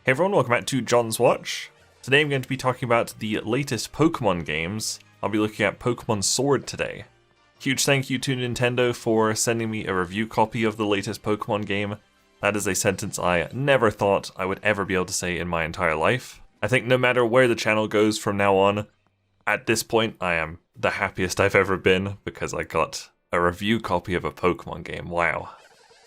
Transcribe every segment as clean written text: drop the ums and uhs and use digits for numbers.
Hey everyone, welcome back to John's Watch. Today I'm going to be talking about the latest Pokemon games. I'll be looking at Pokemon Sword today. Huge thank you to Nintendo for sending me a review copy of the latest Pokemon game. That is a sentence I never thought I would ever be able to say in my entire life. I think no matter where the channel goes from now on, at this point I am the happiest I've ever been because I got a review copy of a Pokemon game. Wow.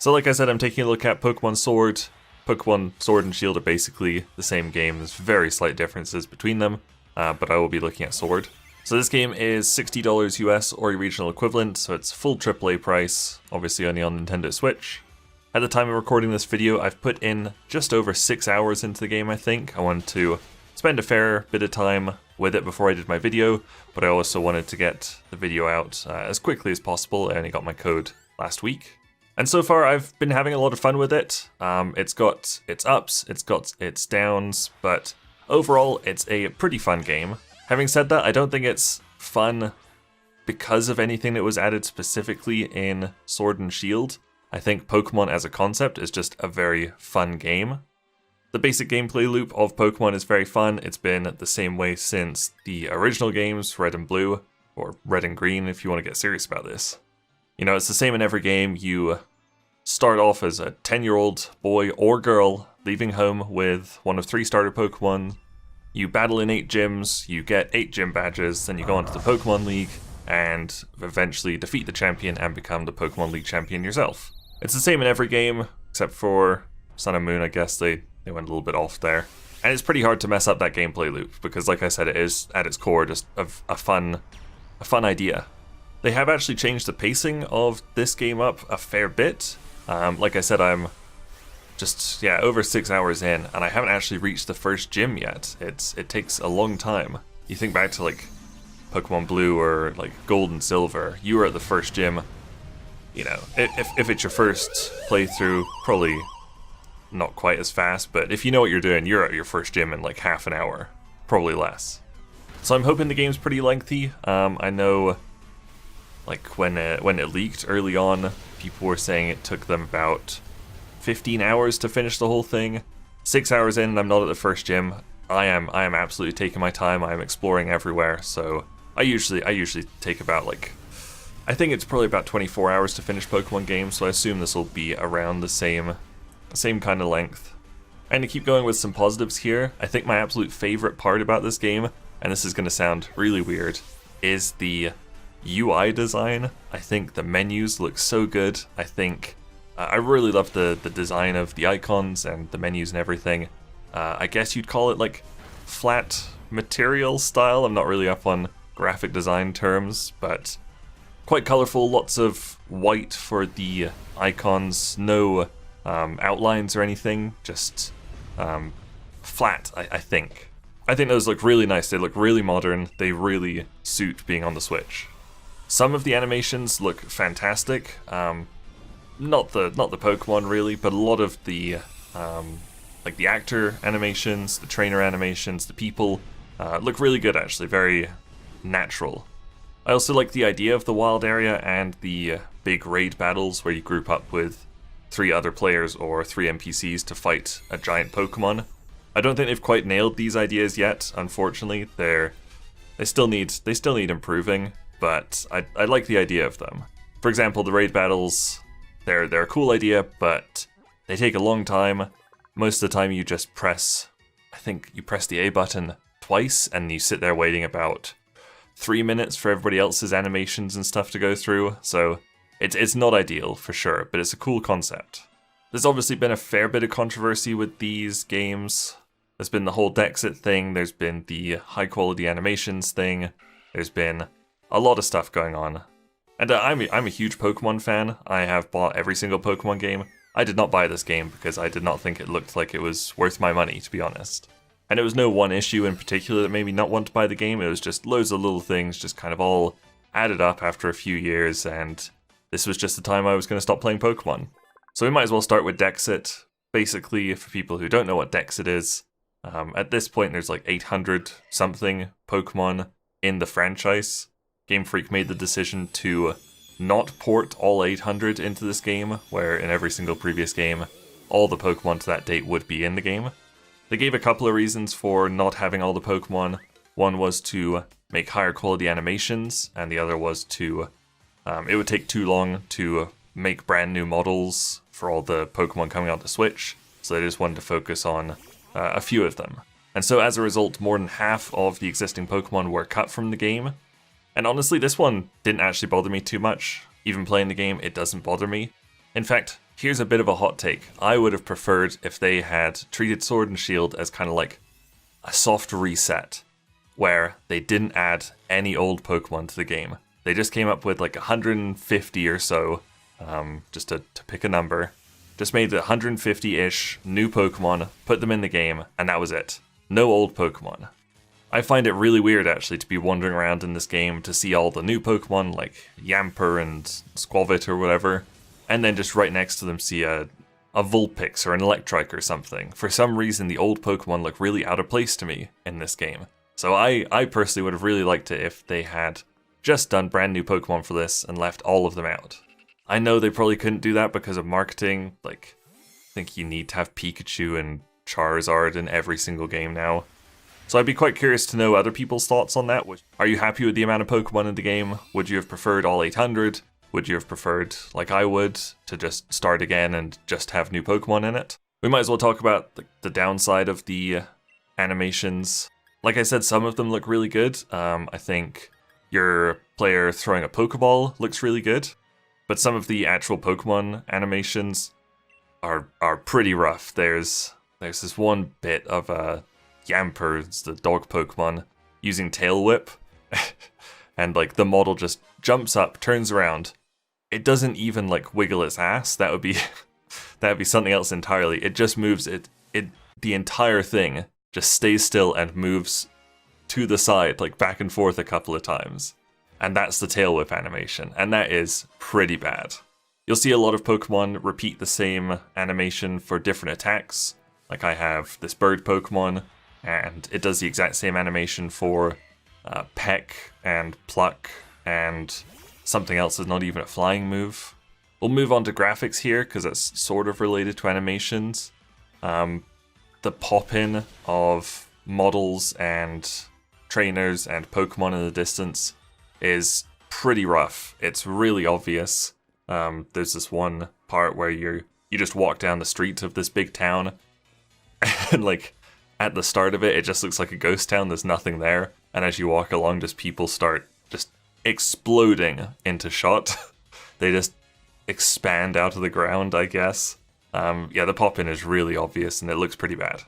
So like I said, I'm taking a look at Pokemon Sword. Pokemon Sword and Shield are basically the same game. There's very slight differences between them, but I will be looking at Sword. So this game is $60 US or regional equivalent, so it's full AAA price, obviously only on Nintendo Switch. At the time of recording this video, I've put in just over 6 hours into the game, I think. I wanted to spend a fair bit of time with it before I did my video, but I also wanted to get the video out as quickly as possible. I only got my code last week. And so far I've been having a lot of fun with it. It's got its ups, it's got its downs, but overall it's a pretty fun game. Having said that, I don't think it's fun because of anything that was added specifically in Sword and Shield. I think Pokemon as a concept is just a very fun game. The basic gameplay loop of Pokemon is very fun. It's been the same way since the original games, Red and Blue, or Red and Green if you want to get serious about this. You know, it's the same in every game. You start off as a 10-year-old boy or girl leaving home with one of 3 starter Pokemon. You battle in 8 gyms, you get 8 gym badges, then you go onto the Pokemon League and eventually defeat the champion and become the Pokemon League champion yourself. It's the same in every game, except for Sun and Moon. I guess they went a little bit off there. And it's pretty hard to mess up that gameplay loop because, like I said, it is at its core just a fun idea. They have actually changed the pacing of this game up a fair bit. Like I said, I'm just, over 6 hours in, and I haven't actually reached the first gym yet. It takes a long time. You think back to, like, Pokemon Blue or, like, Gold and Silver. You were at the first gym. You know, if it's your first playthrough, probably not quite as fast, but if you know what you're doing, you're at your first gym in, like, half an hour. Probably less. So I'm hoping the game's pretty lengthy. I know, like, when it leaked early on, people were saying it took them about 15 hours to finish the whole thing. 6 hours in and I'm not at the first gym. I am absolutely taking my time. I am exploring everywhere. So I usually take about, like, I think it's probably about 24 hours to finish Pokemon games, so I assume this will be around the same kind of length. And to keep going with some positives here, I think my absolute favorite part about this game, and this is going to sound really weird, is the UI design. I think the menus look so good. I think I really love the design of the icons and the menus and everything. I guess you'd call it like flat material style. I'm not really up on graphic design terms, but quite colorful. Lots of white for the icons. No outlines or anything. Just flat, I think. I think those look really nice. They look really modern. They really suit being on the Switch. Some of the animations look fantastic. Not the Pokemon really, but a lot of the like the actor animations, the trainer animations, the people look really good actually, very natural. I also like the idea of the wild area and the big raid battles where you group up with 3 other players or 3 NPCs to fight a giant Pokemon. I don't think they've quite nailed these ideas yet, unfortunately. They still need improving. But I like the idea of them. For example, the raid battles, they're a cool idea, but they take a long time. Most of the time you just press, I think you press the A button twice, and you sit there waiting about 3 minutes for everybody else's animations and stuff to go through, so it's not ideal for sure, but it's a cool concept. There's obviously been a fair bit of controversy with these games. There's been the whole Dexit thing, there's been the high quality animations thing, there's been a lot of stuff going on. And I'm a huge Pokemon fan. I have bought every single Pokemon game. I did not buy this game because I did not think it looked like it was worth my money, to be honest. And it was no one issue in particular that made me not want to buy the game. It was just loads of little things just kind of all added up after a few years, and this was just the time I was going to stop playing Pokemon. So we might as well start with Dexit. Basically, for people who don't know what Dexit is, at this point there's like 800 something Pokemon in the franchise. Game Freak made the decision to not port all 800 into this game, where in every single previous game, all the Pokemon to that date would be in the game. They gave a couple of reasons for not having all the Pokemon. One was to make higher quality animations, and the other was to it would take too long to make brand new models for all the Pokemon coming out the Switch, so they just wanted to focus on a few of them. And so as a result, more than half of the existing Pokemon were cut from the game. And honestly, this one didn't actually bother me too much. Even playing the game, it doesn't bother me. In fact, here's a bit of a hot take. I would have preferred if they had treated Sword and Shield as kind of like a soft reset, where they didn't add any old Pokemon to the game. They just came up with like 150 or so, just to pick a number. Just made 150-ish new Pokemon, put them in the game, and that was it. No old Pokemon. I find it really weird actually to be wandering around in this game to see all the new Pokemon like Yamper and Squavit or whatever, and then just right next to them see a Vulpix or an Electrike or something. For some reason the old Pokemon look really out of place to me in this game. So I personally would have really liked it if they had just done brand new Pokemon for this and left all of them out. I know they probably couldn't do that because of marketing, like I think you need to have Pikachu and Charizard in every single game now. So I'd be quite curious to know other people's thoughts on that. Are you happy with the amount of Pokemon in the game? Would you have preferred all 800? Would you have preferred, like I would, to just start again and just have new Pokemon in it? We might as well talk about the downside of the animations. Like I said, some of them look really good. I think your player throwing a Pokeball looks really good. But some of the actual Pokemon animations are pretty rough. There's this one bit of Yamper, it's the dog Pokemon, using Tail Whip, and like the model just jumps up, turns around. It doesn't even like wiggle its ass. That would be something else entirely. It just moves the entire thing just stays still and moves to the side, like back and forth a couple of times. And that's the Tail Whip animation, and that is pretty bad. You'll see a lot of Pokemon repeat the same animation for different attacks. Like I have this bird Pokemon, and it does the exact same animation for Peck and Pluck, and something else is not even a flying move. We'll move on to graphics here, because it's sort of related to animations. The pop-in of models and trainers and Pokemon in the distance is pretty rough. It's really obvious. There's this one part where you just walk down the street of this big town, and like at the start of it, it just looks like a ghost town. There's nothing there, and as you walk along, just people start just exploding into shot. They just expand out of the ground, I guess. Yeah, the pop-in is really obvious, and it looks pretty bad.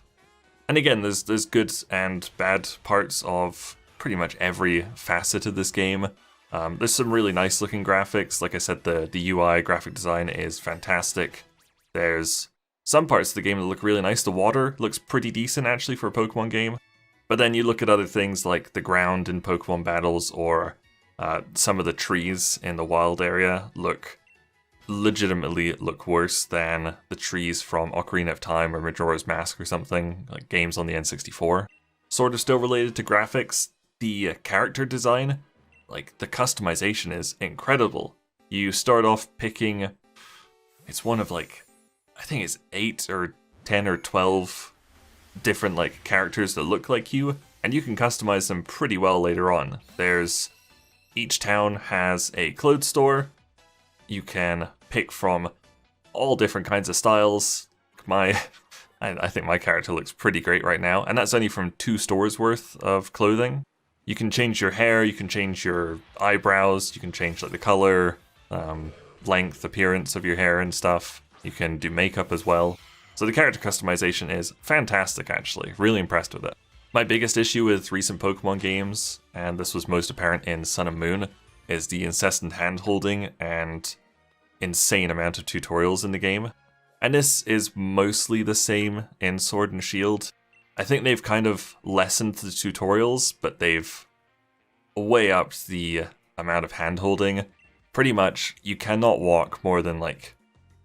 And again, there's good and bad parts of pretty much every facet of this game. There's some really nice looking graphics. Like I said, the UI graphic design is fantastic. There's some parts of the game that look really nice. The water looks pretty decent actually for a Pokemon game. But then you look at other things like the ground in Pokemon battles, or some of the trees in the wild area legitimately look worse than the trees from Ocarina of Time or Majora's Mask or something, like games on the N64. Sort of still related to graphics, the character design, like the customization is incredible. You start off picking, it's one of like, I think it's 8 or 10 or 12 different like characters that look like you, and you can customize them pretty well later on. Each town has a clothes store. You can pick from all different kinds of styles. I think my character looks pretty great right now, and that's only from 2 stores worth of clothing. You can change your hair, you can change your eyebrows, you can change like the color, length, appearance of your hair and stuff. You can do makeup as well. So the character customization is fantastic actually, really impressed with it. My biggest issue with recent Pokemon games, and this was most apparent in Sun and Moon, is the incessant hand-holding and insane amount of tutorials in the game. And this is mostly the same in Sword and Shield. I think they've kind of lessened the tutorials, but they've way upped the amount of hand-holding. Pretty much, you cannot walk more than like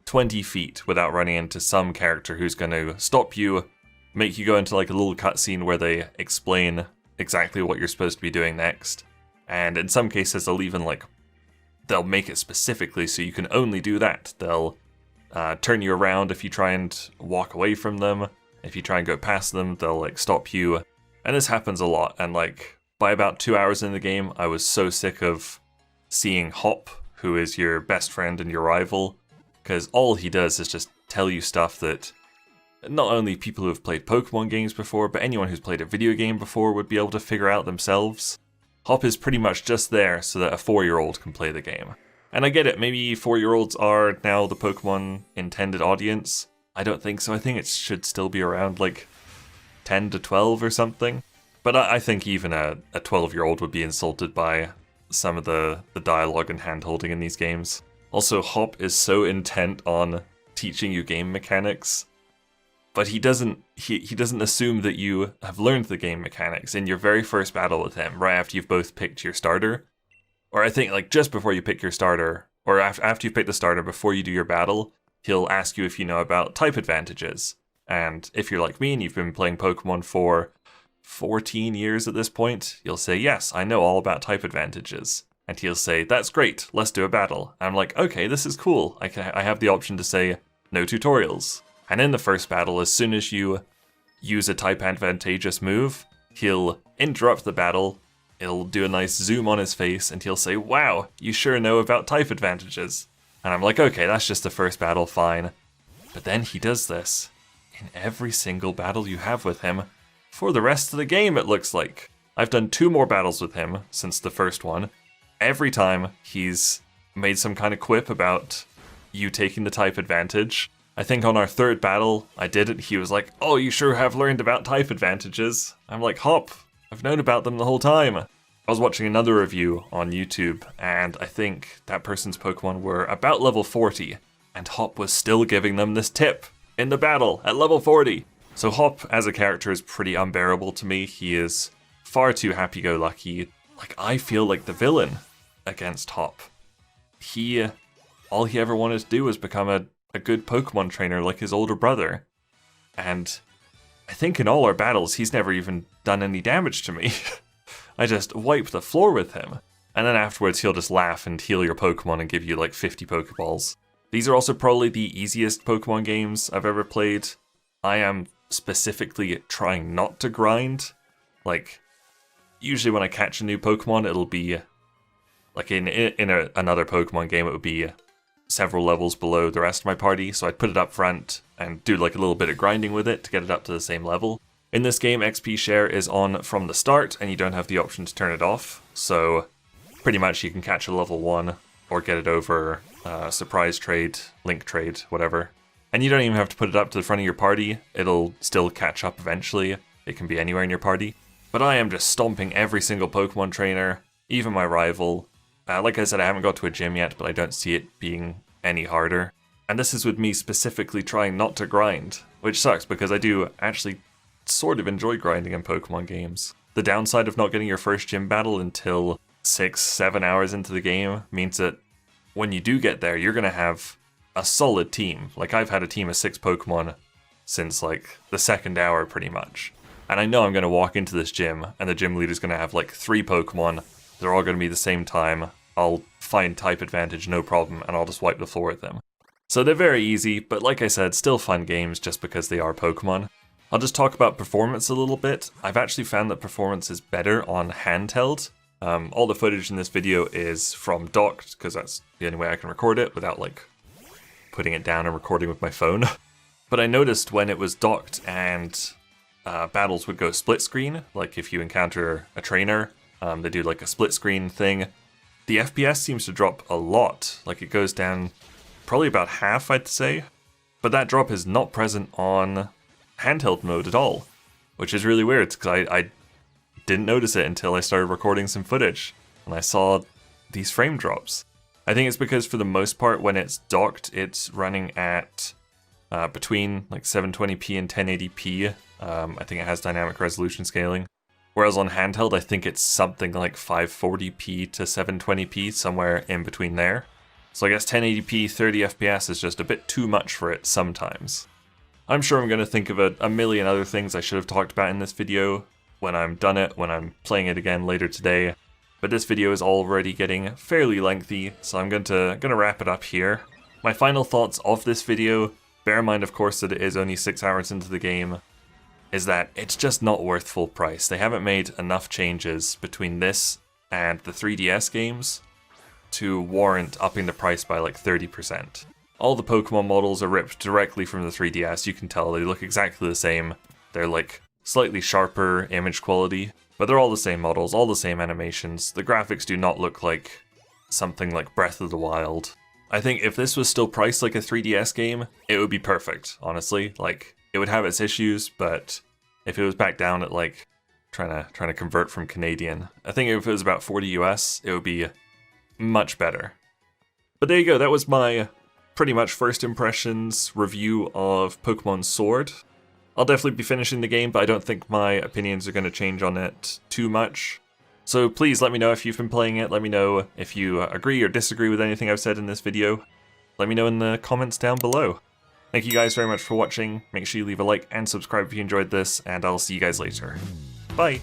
20 feet without running into some character who's going to stop you, make you go into like a little cutscene where they explain exactly what you're supposed to be doing next. And in some cases, they'll make it specifically so you can only do that. They'll turn you around if you try and walk away from them. If you try and go past them, they'll like stop you. And this happens a lot, and like by about 2 hours in the game, I was so sick of seeing Hop, who is your best friend and your rival, because all he does is just tell you stuff that not only people who have played Pokemon games before, but anyone who's played a video game before would be able to figure out themselves. Hop is pretty much just there so that a 4-year-old can play the game. And I get it, maybe 4-year-olds are now the Pokemon intended audience. I don't think so. I think it should still be around like 10 to 12 or something. But I think even a 12-year-old would be insulted by some of the dialogue and hand-holding in these games. Also, Hop is so intent on teaching you game mechanics, but he doesn't assume that you have learned the game mechanics in your very first battle with him, right after you've both picked your starter. Or I think like just before you pick your starter, or after you've picked the starter, before you do your battle, he'll ask you if you know about type advantages. And if you're like me and you've been playing Pokemon for 14 years at this point, you'll say, yes, I know all about type advantages. And he'll say, that's great, let's do a battle. And I'm like, okay, this is cool. I have the option to say, no tutorials. And in the first battle, as soon as you use a type advantageous move, he'll interrupt the battle, it'll do a nice zoom on his face, and he'll say, wow, you sure know about type advantages. And I'm like, okay, that's just the first battle, fine. But then he does this in every single battle you have with him for the rest of the game, it looks like. I've done 2 more battles with him since the first one. Every time he's made some kind of quip about you taking the type advantage. I think on our 3rd battle, I did it, he was like, oh, you sure have learned about type advantages. I'm like, Hop, I've known about them the whole time. I was watching another review on YouTube, and I think that person's Pokemon were about level 40, and Hop was still giving them this tip in the battle at level 40. So Hop as a character is pretty unbearable to me. He is far too happy-go-lucky. Like, I feel like the villain against Hop. All he ever wanted to do was become a good Pokemon trainer like his older brother. And I think in all our battles, he's never even done any damage to me. I just wipe the floor with him. And then afterwards, he'll just laugh and heal your Pokemon and give you like 50 Pokeballs. These are also probably the easiest Pokemon games I've ever played. I am specifically trying not to grind. Like, usually when I catch a new Pokemon, it'll be like in another Pokemon game, it would be several levels below the rest of my party, so I'd put it up front and do like a little bit of grinding with it to get it up to the same level. In this game, XP share is on from the start, and you don't have the option to turn it off, so pretty much you can catch a level 1 or get it over surprise trade, link trade, whatever. And you don't even have to put it up to the front of your party, it'll still catch up eventually. It can be anywhere in your party. But I am just stomping every single Pokemon trainer, even my rival. Like I said, I haven't got to a gym yet, but I don't see it being any harder. And this is with me specifically trying not to grind, which sucks because I do actually sort of enjoy grinding in Pokemon games. The downside of not getting your first gym battle until 6-7 hours into the game means that when you do get there, you're going to have a solid team. Like, I've had a team of 6 Pokemon since like the 2nd hour pretty much. And I know I'm going to walk into this gym and the gym leader's going to have like 3 Pokemon. They're all going to be the same time. I'll find type advantage, no problem, and I'll just wipe the floor with them. So they're very easy, but like I said, still fun games just because they are Pokemon. I'll just talk about performance a little bit. I've actually found that performance is better on handheld. All the footage in this video is from docked, because that's the only way I can record it without like putting it down and recording with my phone. But I noticed when it was docked and battles would go split screen, like if you encounter a trainer, they do like a split screen thing. The FPS seems to drop a lot, like it goes down probably about half, I'd say. But that drop is not present on handheld mode at all, which is really weird because I didn't notice it until I started recording some footage and I saw these frame drops. I think it's because for the most part when it's docked, it's running at between like 720p and 1080p. I think it has dynamic resolution scaling. Whereas on handheld, I think it's something like 540p to 720p, somewhere in between there. So I guess 1080p 30 FPS is just a bit too much for it sometimes. I'm sure I'm going to think of a million other things I should have talked about in this video when I'm done it, when I'm playing it again later today. But this video is already getting fairly lengthy, so I'm going to wrap it up here. My final thoughts of this video, bear in mind of course that it is only 6 hours into the game. is that it's just not worth full price. They haven't made enough changes between this and the 3DS games to warrant upping the price by like 30%. All the Pokemon models are ripped directly from the 3DS. You can tell they look exactly the same. They're like slightly sharper image quality, but they're all the same models, all the same animations. The graphics do not look like something like Breath of the Wild. I think if this was still priced like a 3DS game, it would be perfect, honestly. Like, it would have its issues, but if it was back down at like, trying to convert from Canadian, I think if it was about 40 US, it would be much better. But there you go, that was my pretty much first impressions review of Pokémon Sword. I'll definitely be finishing the game, but I don't think my opinions are going to change on it too much. So please let me know if you've been playing it, let me know if you agree or disagree with anything I've said in this video. Let me know in the comments down below. Thank you guys very much for watching, make sure you leave a like and subscribe if you enjoyed this, and I'll see you guys later. Bye!